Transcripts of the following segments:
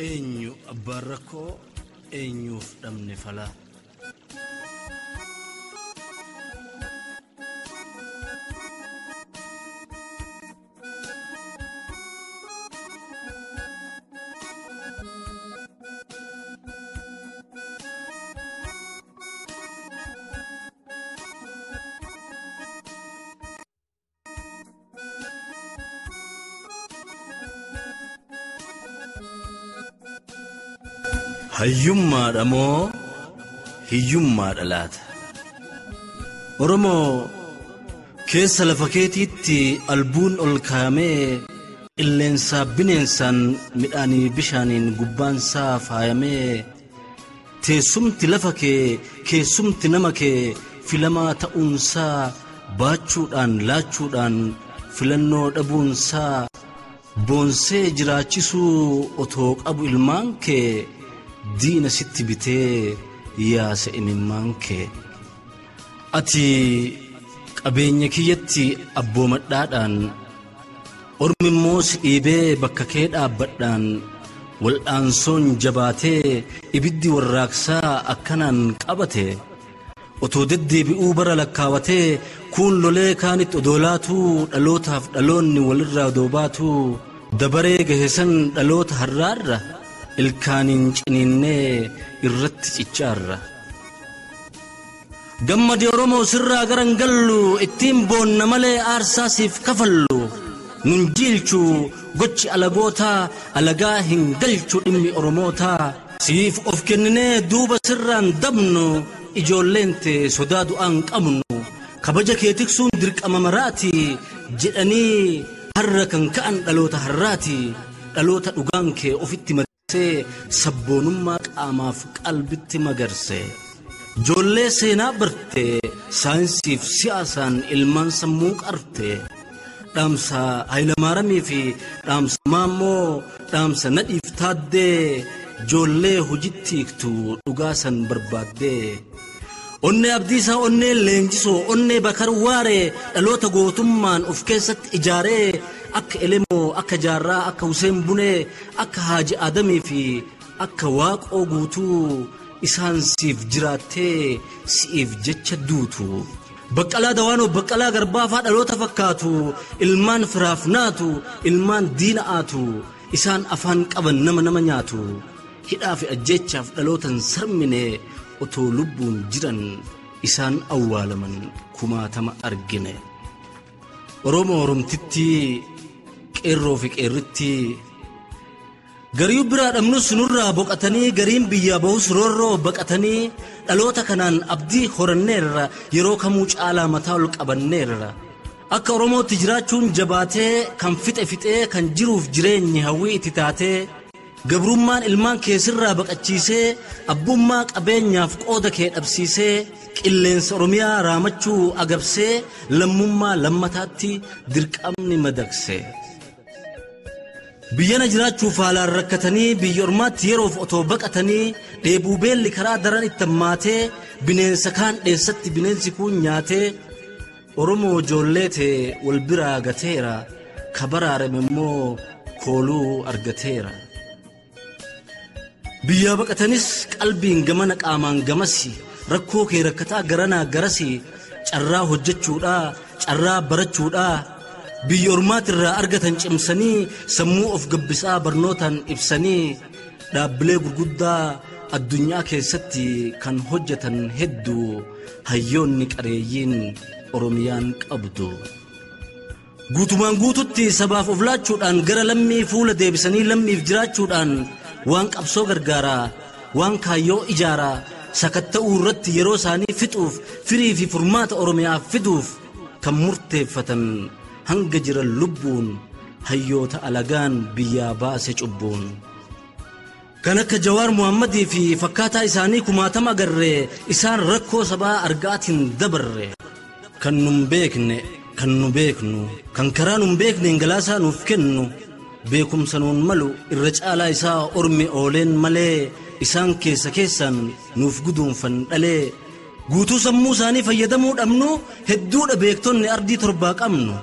eenyu abbaan rakkoo eenyuuf dhabne fala. hayyummaadha moo hiyyummaadha laata? Oromoo keessa lafa keetiitti albuun ol kaayamee qilleensaa bineensaan midhaanii bishaaniin gubbaansaa faayamee teessumti lafa kee keessumti nama kee filamaa ta'uunsaa baachuudhaan laachuudhaan filannoo dhabuunsaa boonsee jiraachisuu otoo qabu ilmaan kee diina sitti bitee yaasa imimmaan kee. Ati qabeenya kiyyatti abboomadhaadhaan ormimmoo si dhiibee bakka kee dhaabbadhaan wal'aansoon jabaatee ibiddi warraaqsaa akkanaan qabate otoo deddeebi'uu bara lakkaawatee kuun lolee kaanitti odoolaatuu dhalootaaf dhaloonni walirraa doobaatuu dabaree gahesan dhaloota harraarra ilkaaniin ciniinnee irratti cichaarra. Gammadi Oromoo sirraa garan gallu ittiin boonna malee aarsaa siif kafallu nun jiilchu gochi alagootaa alagaa hin galchu dhimmi Oromootaa siif of kenninee duuba sirraan dabnu ijoolleen tee sodaa du'aan qabnu kabaja kee tiksuun dirqama maraati jedhanii har'a kan ka'an dhaloota harraati dhaloota dhugaan kee ofitti marsee sabboonummaa qaamaaf qalbitti magarse. Ijoollee seenaa barte saayinsiif siyaasaan ilmaan sammuu qarte dhaamsa Hayilamaariyamii fi dhaamsa Maammoo dhaamsa Nadhiif Taaddee ijoollee hojiitti hiiktu dhugaasan barbaaddee onnee abdiisaa onnee leenjisoo onnee bakar waaree dhaloota gootummaan of keessatti ijaaree akka Elemoo akka Jaarraa akka Huseen Bunee akka Haaji Adamii fi akka Waaqoo guutuu isaan siif jiraattee siif jecha duutu. Baqqalaa Dawaanoo Baqqalaa Garbaafaa dhaloota fakkaatu ilmaan firaaf naatu ilmaan diina'aatu isaan afaan qaban nama nyaatu hidhaa fi ajjeechaaf dhalootan sarmine otoo lubbuun jiran isaan awwaalaman kumaatama argine. Oromoo Oromtitti qeerroo fi qeerritti garii biraa dhabnus nurraa boqatanii gariin biyyaa bahus roorroo baqatanii dhaloota kanaan abdii horanneerra yeroo kamuu caalaa mataa ol qabanneerra. Akka Oromootti jiraachuun jabaatee kan fixee kan jiruuf jireenyi hawwii itti taatee gabrummaan ilmaan keessirraa baqachiisee abbummaa qabeenyaaf qooda kee dhabsiisee qilleensa Oromiyaa raamachuu agabsee lammummaa lammataatti dirqamni madaqse. Biyyana jiraachuuf haalaan rakkatanii biyya ormaatti yeroof otoo baqatanii dheebuu beelli karaa daran itti hammaatee bineensa kaan dheessatti bineensi kun nyaatee Oromoo ijoollee tee wal biraa gateera kabaraarame immoo kooluu argateera. Biyyaa baqatanis qalbiin gamana qaamaan gamasi rakkoo kee rakkataa garanaa garasi carraa hojjechuudhaa carraa barachuudhaa biyya ormaatirraa argatan cimsanii sammuu of gabbisaa barnootaan ibsanii dhaabbilee gurguddaa addunyaa keessatti kan hojjetan hedduu hayyoonni qareeyyiin Oromiyaan qabdu. Guutumaan guututti sabaaf of laachuudhaan gara lammii fuula deebisanii lammiif jiraachuudhaan waan qabsoo gargaaraa waan kaayyoo ijaaraa sakatta'uu irratti yeroo isaanii fixuuf firii fi furmaata Oromiyaaf fiduuf kan murteeffatan hanga jiran lubbuun hayyoota alagaan biyyaa baase cubbuun. Kan akka Jawaar Muhammadii fi fakkaataa isaanii kumaatama agarree isaan rakkoo sabaa argaatiin dabarre kan nun beekne kan nu beeknu kan karaa nun beekne galaasaa nuuf kennu beekumsa nuun malu irra caalaa isaa ormi ooleen malee isaan keessaan nuuf guduunfan dhalee guutuu sammuu isaanii fayyadamuu dhabnu hedduudha beektonni ardii torbaa qabnu.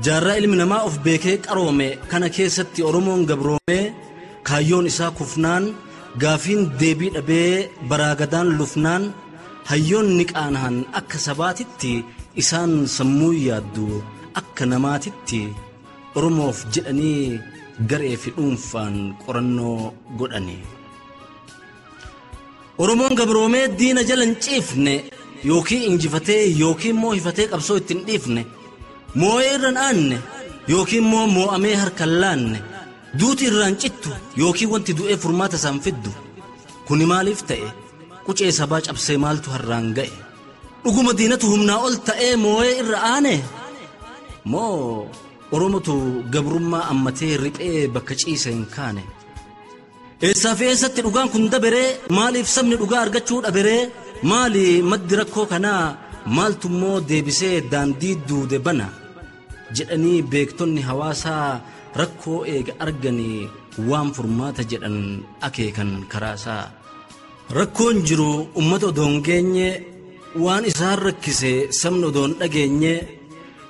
Jaarraa ilmi namaa of beekee qaroome kana keessatti Oromoon gabroome kaayyoon isaa kufnaan gaafiin deebii dhabee baraagadaan lufnaan hayyoonni qaanahan akka sabaatitti isaan sammuu yaaddu akka namaatitti Oromoof jedhanii garee fi dhuunfaan qorannoo godhani. Oromoon gabroomee diina jala hin ciifne yookiin injifatee yookiin moo hifatee qabsoo ittiin dhiifne moo'ee irraan aanne yookiin moo moo'amee harkaan laanne duuti irraan cittu yookiin wanti du'ee furmaata isaan fiddu kuni maaliif ta'e qucee sabaa cabsee maaltu harraan ga'e dhuguma diinatu humnaa ol ta'ee moo'ee irra aane moo Oromotu gabrummaa ammatee riphee bakka ciise hin kaane eessaa fi eessatti dhugaan kun daberee maaliif sabni dhugaa argachuu dhaberee maali maddi rakkoo kanaa maaltu immoo deebisee daandii duude bana jedhanii beektonni hawaasaa rakkoo eega arganii waan furmaata jedhan akeekan karaasaa rakkoon jiru ummata odoon geenye waan isaan rakkise sabni odoon dhageenye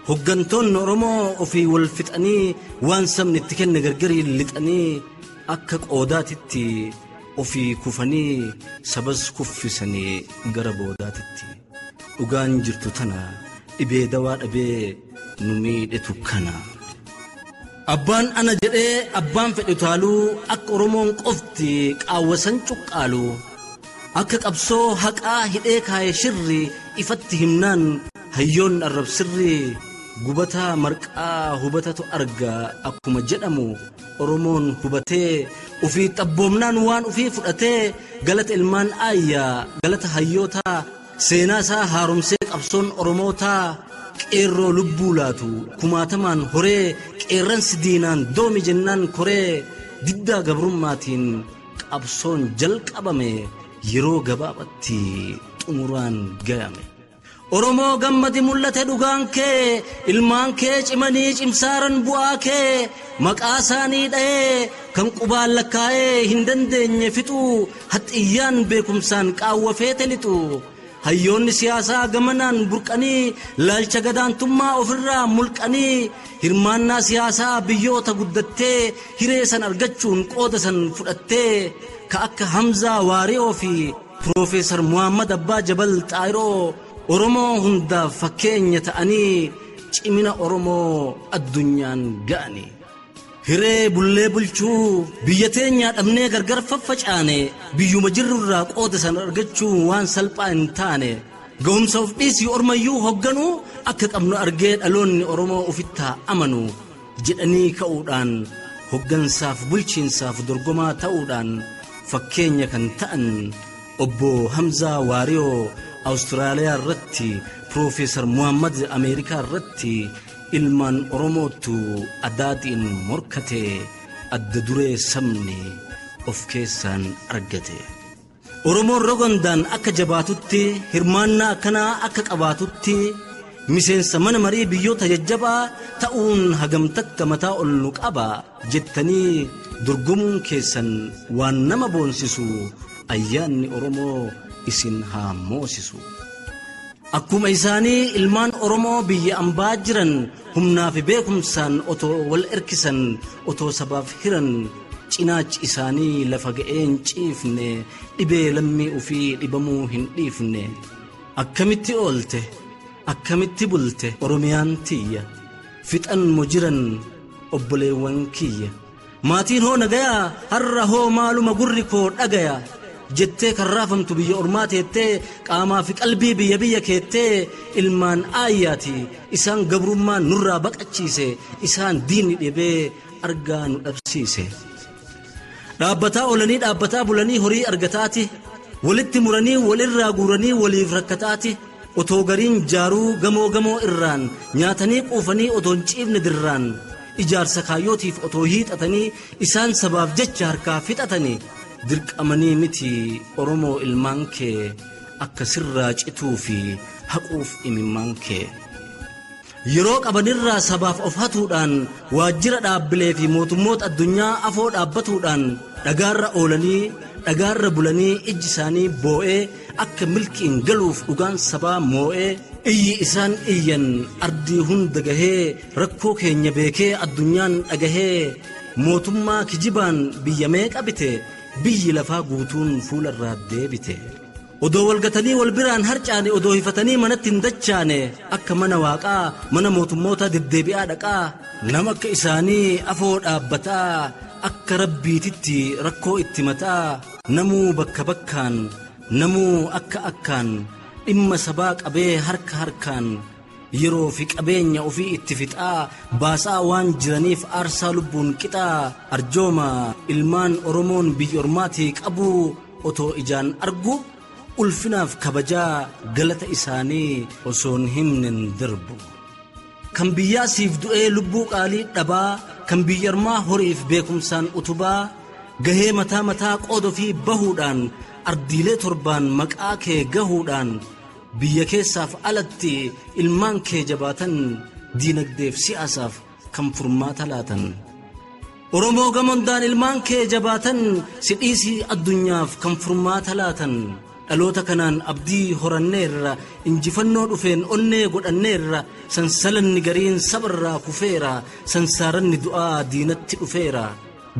hoggantoonni Oromoo ofii wal fixanii waan sabni itti kenne gargarii lixanii akka qoodaatitti ofii kufanii sabas kuffisanii gara boodaatitti dhugaan jirtu tana dhibee dawaa dhabee nu miidhetu kana abbaan ana jedhee abbaan fedhe taaluu akka Oromoon qofti qaawwasan cuqqaalu akka qabsoo haqaa hidhee kaayee shirri ifatti himnaan hayyoon arrabsirri gubataa marqaa hubatatu arga akkuma jedhamu Oromoon hubatee ufii xabboomnaan waan ufii fudhatee galata ilmaan aayyaa galata hayyootaa seenaa isaa haaromsee qabsoon Oromootaa qeerroo lubbuu laatu kumaatamaan horee qeerransi diinaan doomi jennaan koree diddaa gabrummaatiin qabsoon jalqabame yeroo gabaabatti xumuraan gayame Oromoo gammadi mul'ate dhugaan kee ilmaan kee cimanii cimsaaran bu'aa kee maqaa isaanii dha'ee kan qubaan lakkaa'ee hin dandeenye fixuu haxxiyyaan beekumsaan qaawwafeete lixu hayyoonni siyaasaa gamanaan burqanii laalcha gadaantummaa ofirraa mulqanii hirmaannaa siyaasaa biyyoota guddattee hiree san argachuun qooda san fudhattee ka akka Hamzaa Waariyoo fi Piroofeesar Muhammad Abbaa Jabal Xaayiroo Oromoo hundaaf fakkeenya ta'anii cimina Oromoo addunyaan ga'ani hiree bullee bulchuu biyya teenyaa dhabnee gargar faffacaane biyyuma jirrurraa qooda san argachuun waan salphaa hin taane ga'umsa of dhiisii ormayyuu hogganuu akka qabnu argee dhaloonni Oromoo ofittaa amanu jedhanii ka'uudhaan hoggansaaf bulchiinsaaf dorgomaa ta'uudhaan fakkeenya kan ta'an obbo Hamzaa Waariyoo Awustiraaliyaa irratti Piroofeesar Muhammad Ameerikaa irratti ilmaan Oromootu adaatiin morkate adda duree sabni of keessaan argate Oromoon rogondaan akka jabaatutti hirmaannaa akkanaa akka qabaatutti miseensa mana marii biyyoota jajjabaa ta'uun hagamtakka mataa ol nu qaba jettanii dorgomuun keessan waan nama boonsisu ayyaanni Oromoo isin haa moosisu akkuma isaanii ilmaan Oromoo biyya ambaa jiran humnaa fi beekumsaan otoo wal erkisan otoo sabaaf hiran cinaachi isaanii lafa ga'ee hin ciifne dhibee lammii ofii dhibamuu hin dhiifne akkamitti oolte akkamitti bulte Oromiyaan tiyya fixan mo jiran obboleewwan kiyya maatiin hoo nagayaa har'a hoo maaluma gurri koo dhagaya jettee kan raafamtu biyya ormaa teettee qaamaa fi qalbii biyya keettee ilmaan aayyaati isaan gabrummaan nurraa baqachiise isaan diinni dhibee argaa nu dhabsiise dhaabbataa oolanii dhaabbataa bulanii horii argataati walitti muranii walirraa guuranii waliif rakkataati otoo gariin jaaruu gamoo irraan nyaatanii quufanii otoo hin ciifne dirraan ijaarsa kaayyootiif otoo hiixatanii isaan sabaaf jecha harkaa fixatanii dirqamanii miti Oromoo ilmaan kee akka sirraa cituu fi haquuf imimmaan kee yeroo qabanirraa sabaaf of hatuudhaan waajjira dhaabbilee fi mootummoota addunyaa afoo dhaabbatuudhaan dhagaarra oolanii dhagaarra bulanii ijji isaanii boo'ee akka milkiin galuuf dhugaan sabaa moo'ee iyyi isaan iyyan ardii hunda gahee rakkoo keenya beekee addunyaan dhagahee موتما كجبان بيميك أبته بي لفا قوتون فول الراد بته odoo walgatanii wal biraan harcaane odoo hifatanii manatti hin dachaane akka mana waaqaa mana mootummoota deddeebi'aa dhaqaa nama akka isaanii afoo dhaabbataa akka rabbiititti rakkoo itti mataa namuu bakka bakkaan namuu akka akkaan dhimma sabaa qabee harka harkaan yeroo fi qabeenya ofii itti fixaa baasaa waan jiraniif aarsaa lubbuun qixaa arjooma ilmaan oromoon biyya ormaatii qabu otoo ijaan argu ulfinaaf kabajaa galata isaanii osoon himnen darbu kan biyyaa siif du'ee lubbuu qaalii dhabaa kan biyyarmaa horiif beekumsaan utubaa gahee mataa qoodo fi bahuudhaan ardiilee torbaan maqaa kee gahuudhaan biyya keessaaf alatti ilmaan kee jabaatan diinagdeef siyaasaaf kan furmaata laatan oromoo gamondaan ilmaan kee jabaatan sidhiisii addunyaaf kan furmaata laatan dhaloota kanaan abdii horanneerra injifannoo dhufeen onnee godhanneerra sansalanni gariin sabarraa kufeera sansaaranni du'aa diinatti dhufeera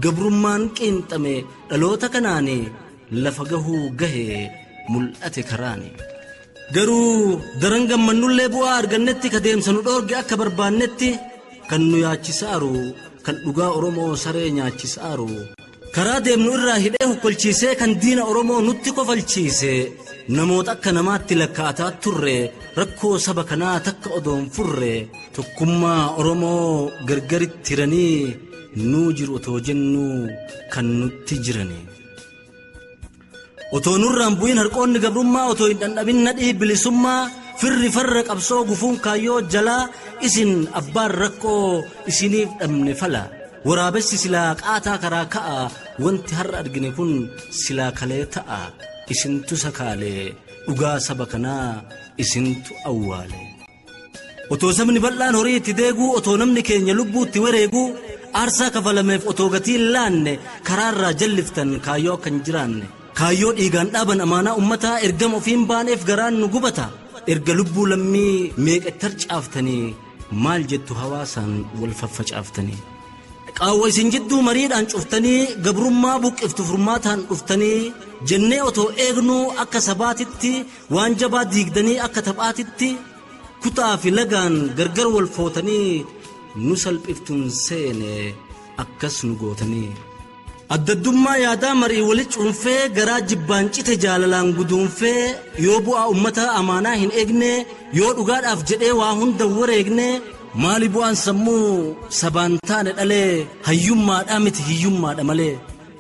gabrummaan qiinxame dhaloota kanaani lafa gahuu gahee mul'ate karaani garuu daran gammannullee bu'aa argannetti kadeemsa nu dhoorge akka barbaannetti kan nu yaachisaaru kan dhugaa oromoo saree nyaachisaaru karaa deemnu irraa hidhee hukkolchiisee kan diina oromoo nutti kofalchiise namoota akka namaatti lakkaataa turre rakkoo saba kanaa takka odoon furre tokkummaa oromoo gargaritti hiranii nuu jiru otoo jennu kan nutti jirani otoo nurraan bu'in harqoonni gabrummaa otoo hin dhandhabin nadhii bilisummaa firri farra qabsoo gufuun kaayyoo jalaa isin abbaan rakkoo isiniif dhabne fala waraabessi silaa qaataa karaa ka'a wanti har'a argine kun silaa kalee ta'a isintu sakaalee dhugaa saba kanaa isintu awwaale otoo sabni bal'aan horii itti deeguu otoo namni keenya lubbuutti wareeguu aarsaa kafalameef otoo gatii laanne karaarraa jalliftan kaayyoo kan jiraanne kaayyoo dhiigaan dhaaban amaanaa ummataa ergama ofiin baaneef garaan nu gubata erga lubbuu lammii meeqattar caaftanii maal jettu hawaasaan wal faffacaaftanii qaawwa isin jidduu mariidhaan cuftanii gabrummaa buqqiftu furmaataan dhuftanii jennee otoo eegnuu akka sabaatitti waan jabaa diigdanii akka taphaatitti kutaa fi lagaan gargar wal footanii nu salphiftuun seene akkas nu gootanii addaddummaa yaadaa marii walitti cuunfee garaa jibbaan cite jaalalaan guduunfee yoo bu'aa ummataa amaanaa hin eegne yoo dhugaadhaaf jedhee waa hunda wareegne maali bu'aan sammuu sabaan taane dhalee hayyummaadhaa miti hiyyummaadha malee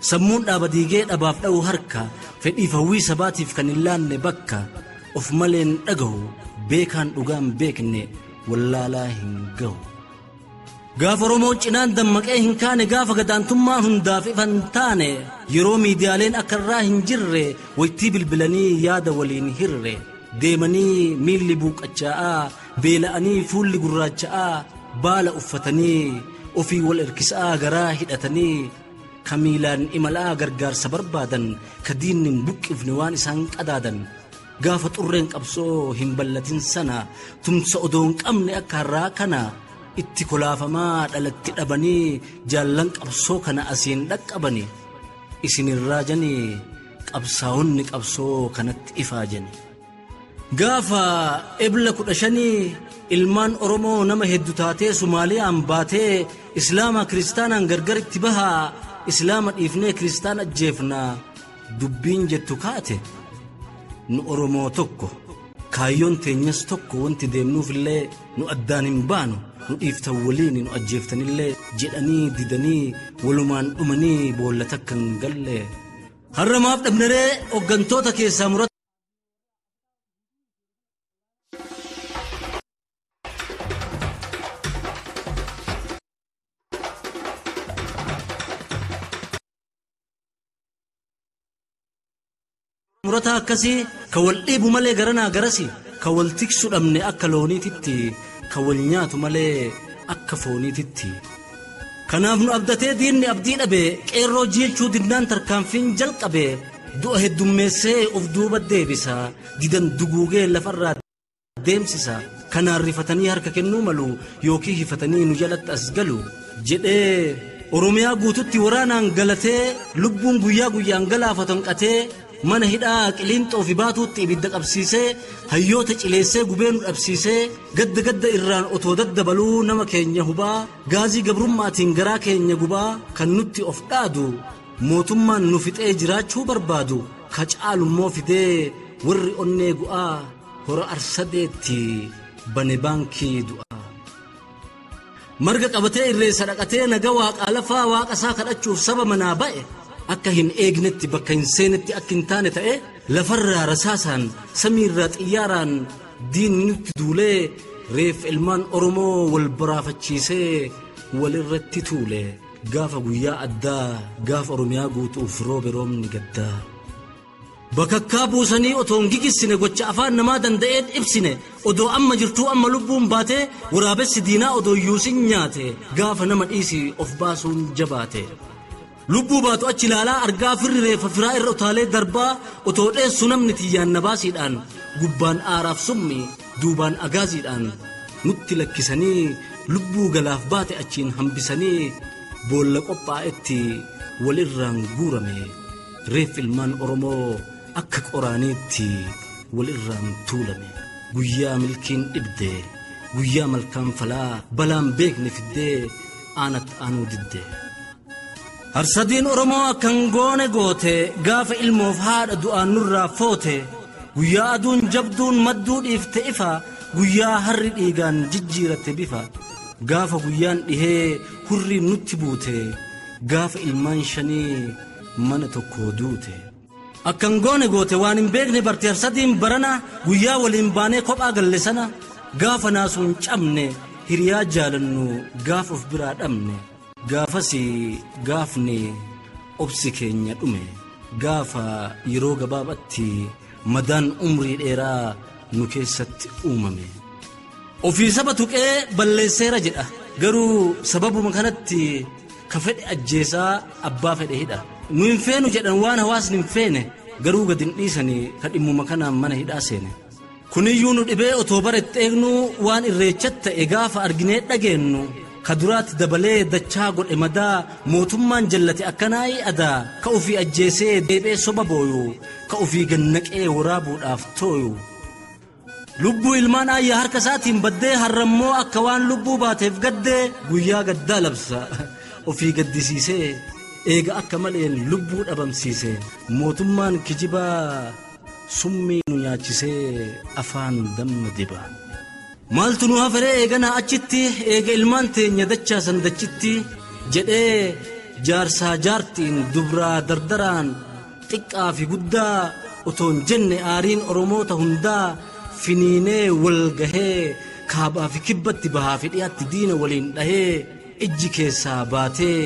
sammuun dhaaba diigee dhabaaf dha'u harka fedhiif hawwii sabaatiif kan hin laanne bakka of maleen dhagahu beekaan dhugaan beekne wallaalaa hin gahu gaafa oromoon cinaan dammaqee hin kaane gaafa gadaantummaan hundaaf ifan taane yeroo miidiyaaleen akka irraa hin jirre waytii bilbilanii yaada waliin hirre deemanii miilli buuqachaa'aa beela'anii fuulli gurraacha'aa baala uffatanii ofii wal erkisaa garaa hidhatanii kamiilaan imalaa gargaarsa barbaadan ka diinni hin buqqifne waan isaan qadaadan gaafa xurreen qabsoo hin ballatin sana tumsa odoon qabne akka har'aa kana itti kolaafamaa dhalatti dhabanii jaallan qabsoo kana asiin dhaqqabanii isinirraa janii qabsaa'onni qabsoo kanatti ifaajani gaafa ebla 15 ilmaan oromoo nama hedduu taatee Sumaaliyaan baatee islaama kiristaanaan gargar itti bahaa islaama dhiifnee kiristaan ajjeefna dubbiin jettu kaate nu oromoo tokko kaayyoon teenyas tokko wanti deemnuufillee nu addaan hin baanu nu dhiiftan waliin nu ajjeeftanillee jedhanii didanii walumaan dhumanii boolla takkan galle har'a maaf dhabneree hoggantoota keessaa murata murata akkasii ka wal dhiibu malee garanaa garasi ka wal tiksu dhabne akka looniititti ka wal nyaatu malee akka fooniititti kanaaf nu abdatee diinni abdii dhabe qeerroo jiilchuu dinnaan tarkaanfiin jalqabe du'a heddummeessee of duuba deebisa didan duguugee lafarraa deemsisa kanaan rifatanii harka kennuu malu yookiin hifatanii nu jalatti as galu jedhee Oromiyaa guututti waraanaan galatee lubbuun guyyaa guyyaan galaafatan qatee mana hidhaa Qiliinxoo fi Baatuutti ibidda qabsiisee hayyoota cileessee gubeenu dhabsiisee gadda irraan otoo daddabaluu nama keenya hubaa gaazii gabrummaatiin garaa keenya gubaa kan nutti of dhaadu mootummaan nu fixee jiraachuu barbaadu ka caalummoo fidee warri onnee gu'aa hora arsadeetti bane baankii du'aa. Marga qabatee irreessa dhaqatee naga waaqa lafaa waaqa isaa kadhachuuf saba manaa ba'e akka hin eegnetti bakka hin seenetti akka hin taane ta'e lafarraa rasaasaan samiirraa xiyyaaraan diinni nutti duulee reef ilmaan Oromoo wal baraafachiisee walirratti tuule gaafa guyyaa addaa gaafa Oromiyaa guutuuf roobe roobni gaddaa. Bakakkaa buusanii otoo hin gigissine gocha afaan namaa danda'een ibsine odoo amma jirtuu amma lubbuun baate waraabessi diinaa odoo yuusin nyaate gaafa nama dhiisi of baasuun jabaate. Lubbuu baatu achi ilaalaa argaa firri reefa firaa irra utaalee darbaa otoo dheessu namni tiyyaan nabaasiidhaan gubbaan aaraaf summi duubaan agaaziidhaan nutti lakkisanii lubbuu galaaf baate achiin hambisanii boolla qophaa'etti walirraan guurame reef ilmaan Oromoo akka qoraaniitti walirraan tuulame guyyaa milkiin dhibde guyyaa malkaan falaa balaan beekne fiddee aanat aanuu didde. Harsadiin Oromoo akkan goone goote gaafa ilmoof haadha du'aan nurraa foote guyyaa aduun jabduun madduu dhiifte ifa guyyaa harri dhiigaan jijjiiratte bifa gaafa guyyaan dhihee hurriin nutti buute gaafa ilmaan shanii mana tokko duute. Akkan goone goote waan hin beekne barte harsadiin barana guyyaa waliin baanee kophaa galle sana gaafa naasuun cabne hiriyaa jaalannu gaafa of biraa dhabne. Gaafasi gaafne obsi keenya dhume gaafa yeroo gabaabatti madaan umrii dheeraa nu keessatti uumame. Ofii saba tuqee balleesseera jedha garuu sababuma kanatti ka fedhe ajjeesaa abbaa fedhe hidha. Nu hin feenu jedhan waan hawaasni hin feene garuu gad hin dhiisanii ka dhimmuma kanaan mana hidhaa seene. Kuniyyuu nu dhibee otoo baretti eegnu waan irreechatti ta'e gaafa arginee dhageennu. Kaduraatti dabalee dachaa godhe madaa mootummaan jallate akkanaayi adaa ka ofii ajjeesee deebee soba booyu ka ofii gannaqee waraabuudhaaf tooyu. Lubbuu ilmaan ayyaa harka isaatiin baddee harrammoo akka waan lubbuu baateef gaddee guyyaa gaddaa labsa ofii gaddisiisee eega akka maleen lubbuu dhabamsiise mootummaan kijibaa summii nu nyaachisee afaan damma diba. Maaltu nu haferee eeganaa achitti eega ilmaan teenya dachaasan dachitti jedhee jaarsaa jaartiin dubraa dardaraan xiqqaa fi guddaa otoon jenne aariin Oromoota hundaa finiinee wal gahee kaabaa fi kibbatti bahaa fi dhiyaatti diina waliin dhahee ijji keessaa baatee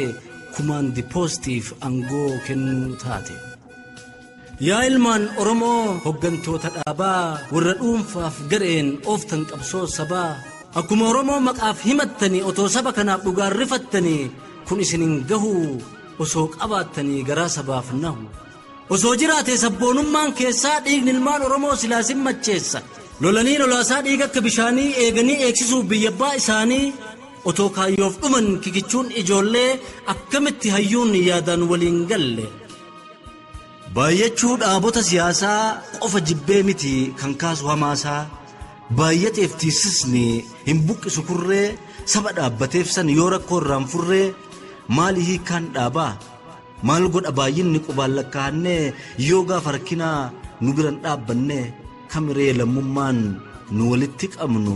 kumaandi poostiif angoo kennuu taate. Yaa ilmaan Oromoo hoggantoota dhaabaa warra dhuunfaaf gareen ooftan qabsoo sabaa akkuma Oromoo maqaaf himattanii otoo saba kanaaf dhugaan rifattanii kun isinin gahu osoo qabaattanii garaa sabaaf nahu osoo jiraate sabboonummaan keessaa dhiigni ilmaan Oromoo silaasin macheessa lolanii lolaasaa dhiiga akka bishaanii eeganii eegsisuuf biyyabbaa isaanii otoo kaayyoof dhuman kikichuun ijoollee akkamitti hayyuun yaadaan waliin galle. Baay'achuu dhaabota siyaasaa qofa jibbee miti kan kaasu hamaasaa baay'ateef tiisisni hin buqqisu kurree saba dhaabbateef san yoo rakkoo irraan furree maali hiikaan dhaabaa maal godha baay'inni qubaan lakkaa'annee yoo gaafa rakkinaa nu biran dhaabbanne kamiree lammummaan nu walitti qabnu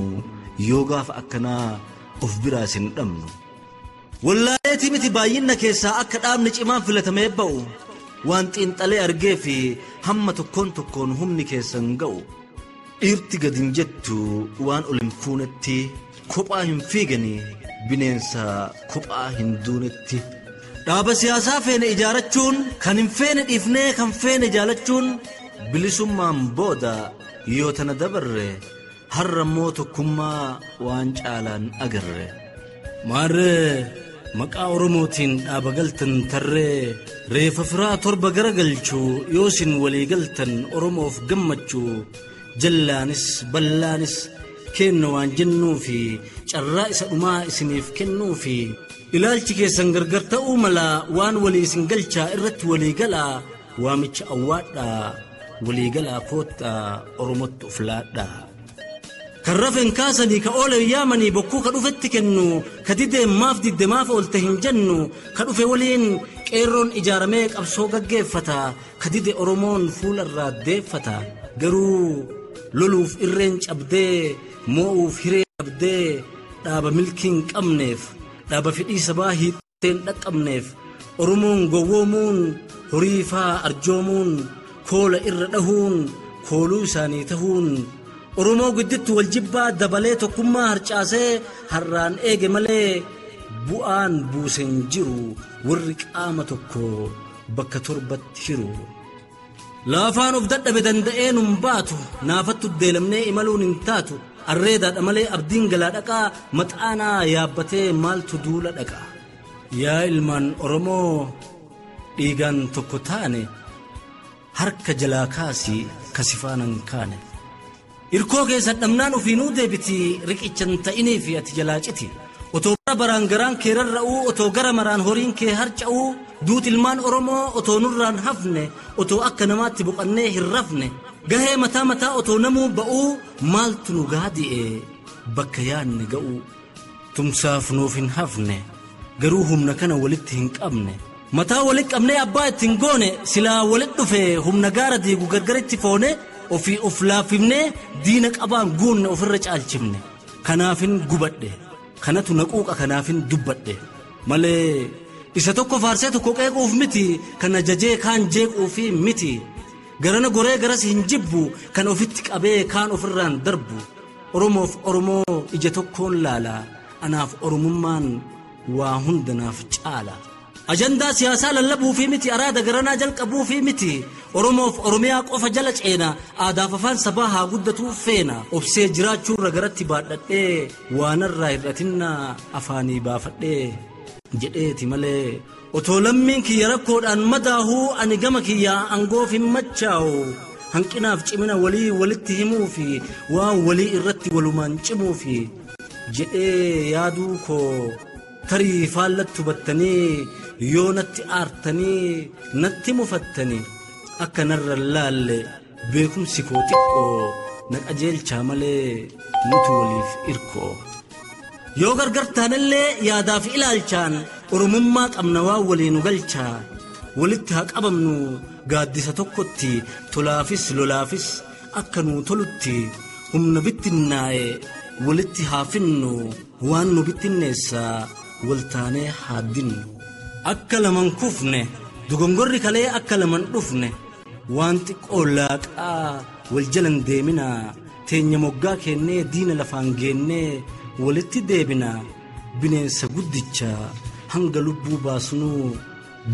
yoo gaafa akkanaa of biraa sin dhabnu. Wallaaleetii miti baay'inna keessaa akka dhaabni cimaan filatamee ba'u. Waan xiinxalee argee fi hamma tokkoon humni keessan ga'u dhiirti gad hin jettu waan ol hin fuunetti kophaa hin fiiganii bineensa kophaa hin duunetti. Dhaaba siyaasaa feene ijaarachuun kan hin feene dhiifnee kan feene jaalachuun bilisummaan booda yoo tana dabarre har'ammoo tokkummaa waan caalaan agarre. Maarree maqaa Oromootiin dhaaba galtan tarree reefa firaa torba gara galchuu yoosin walii galtan Oromoof gammachuu jallaanis ballaanis kenna waan jennuu fi carraa isa dhumaa isiniif kennuu fi ilaalchi keessan gargar ta'uu mala waan walii isin galchaa irratti walii galaa waamicha awwaadhaa walii galaa koottaa Oromootti uflaadhaa. Kan rafeen kaasanii ka oolan yaamanii bokkuu ka dhufetti kennu ka diddeemaaf diddemaaf oolte hin jennu ka dhufe waliin qeerroon ijaaramee qabsoo gaggeeffata ka dide Oromoon fuularraa deeffata garuu loluuf irreen cabdee moo'uuf hiree cabdee dhaaba milkiin qabneef dhaaba fedhii sabaa hiitteen dhaqqabneef Oromoon gowwoomuun horii faa arjoomuun koola irra dhahuun kooluu isaanii tahuun Oromoo gidduutti wal jibbaa dabalee tokkummaa harcaasee harraan eege malee bu'aan buusen jiru warri qaama tokko bakka torbatti hiru. Laafaan of dadhabe danda'ee nun baatu naafattu deelamnee imaluun hin taatu arreedaadha malee abdiin galaa dhaqaa maxaanaa yaabbatee maaltu duula dhaqa. Yaa ilmaan Oromoo dhiigaan tokko taane harka jalaa kaasii kasifaanan kaane. Irkoo keessa dhamnaan ofiinuu deebiti riqichan ta'inii fi ati jalaa citi. Otoo bara baraan garaan kee rarra'uu otoo gara maraan horiin kee harca'uu duut ilmaan Oromoo otoo nurraan hafne otoo akka namaatti boqannee hin rafne gahee mataa mataa otoo namuu ba'uu maaltu nu gaadi'e bakka yaanne ga'uu. Tumsaaf nuuf hin hafne garuu humna kana walitti hin qabne mataa walitti qabnee abbaa ittiin goone silaa walitti dhufe humna gaara diigu gargaritti foone ofii of laafifnee diina qabaan guunne ofirra caalchifne. Kanaafin gubadhe kanatu naquuqa kanaafin dubbadhe malee isa tokko faarsee tokko qeequuf miti kan ajajee kaan jeequufi miti garana goree garas hin jibbu kan ofitti qabee kaan ofirraan darbu. Oromoof Oromoo ija tokkoon laala anaaf Oromummaan waa hundanaaf caala. Ajandaa siyaasaa lallabuufi miti araada garanaa jalqabuufi miti Oromoof Oromiyaa qofa jala ceena aadaaf afaan sabaa haa guddatuu feena obsee jiraachuurra garatti baadhadhee waanarraa hir'atinna afaanii baafadhee jedheeti malee otoo lammiin kiyya rakkoodhaan madaahuu ani gama kiyyaa angoof hin machaa'u hanqinaaf cimina walii walitti himuufi waan walii irratti walumaan cimuufi jedhee yaaduu koo tarii faallatti hubattanii yoo natti aartanii natti mufattanii akka narra laalle beekumsi koo xiqqoo na qajeelchaa malee nuti waliif irkoo. Yoo gargar taanillee yaadaaf ilaalchaan Oromummaa qabna waan waliin galchaa walitti haa qabamnu gaaddisa tokkotti tolaafis lolaafis akka nuu tolutti humna bittinnaa'e walitti haa finnu waan nu bittinneessaa waltaanee haa dinnu. Akka laman kufne dogongorri kalee akka laman dhufne waan xiqqoo laaqaa wal jalan deemina teenya moggaa kennee diina lafaan geennee walitti deebina bineensa guddicha hanga lubbuu baasnu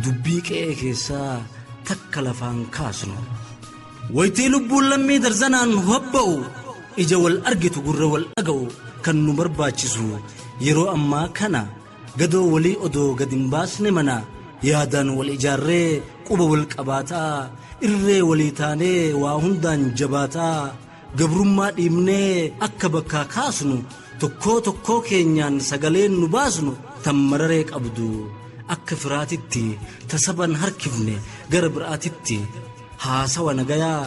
dubbii qe'ee keessaa takka lafaan kaasnu. Waytii lubbuun lammii darzanaan hobba'u ija wal argitu gurra wal dhaga'u kan nu barbaachisu yeroo ammaa kana gadoo walii odoo gad hin baasne mana yaadaan wal ijaarree quba wal qabaataa irree walii taanee waa hundaan jabaataa gabrummaa dhiibnee akka bakkaa kaasnu tokkoo tokkoo keenyaan sagaleen nu baasnu tan mararee qabdu akka firaatitti tasaban harkifne gara biraatitti haasawa nagayaa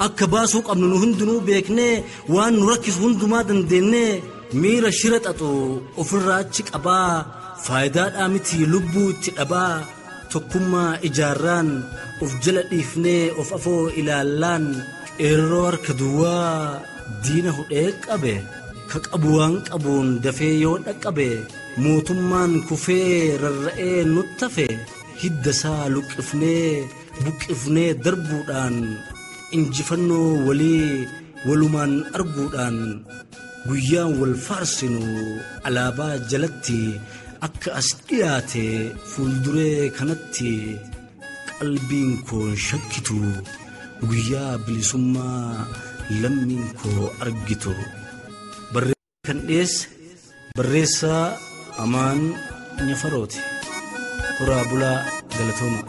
akka baasuu qabnu nu hundinuu beeknee waan nu rakkisu hundumaa dandeennee miira shira xaxu ofirraa achi qabaa faayidaadhaa miti lubbuu itti dhabaa tokkummaa ijaarraan of jala dhiifnee of afoo ilaallaan qeerroo harka duwwaa diina hudhee qabe ka qabu waan qabuun dafee yoo dhaqqabe mootummaan kufee rarra'ee nuttafe hiddasaa luqqifnee buqqifnee darbuudhaan injifannoo walii walumaan arguudhaan guyyaan wal faarsinu alaabaa jalatti akka as dhiyaate fuulduree kanatti qalbiin koo shakkitu guyyaa bilisummaa lammiin koo argitu. Kan dhiyeesse barreessaa Amaan Nyafarooti. Horaa bulaa galatooma.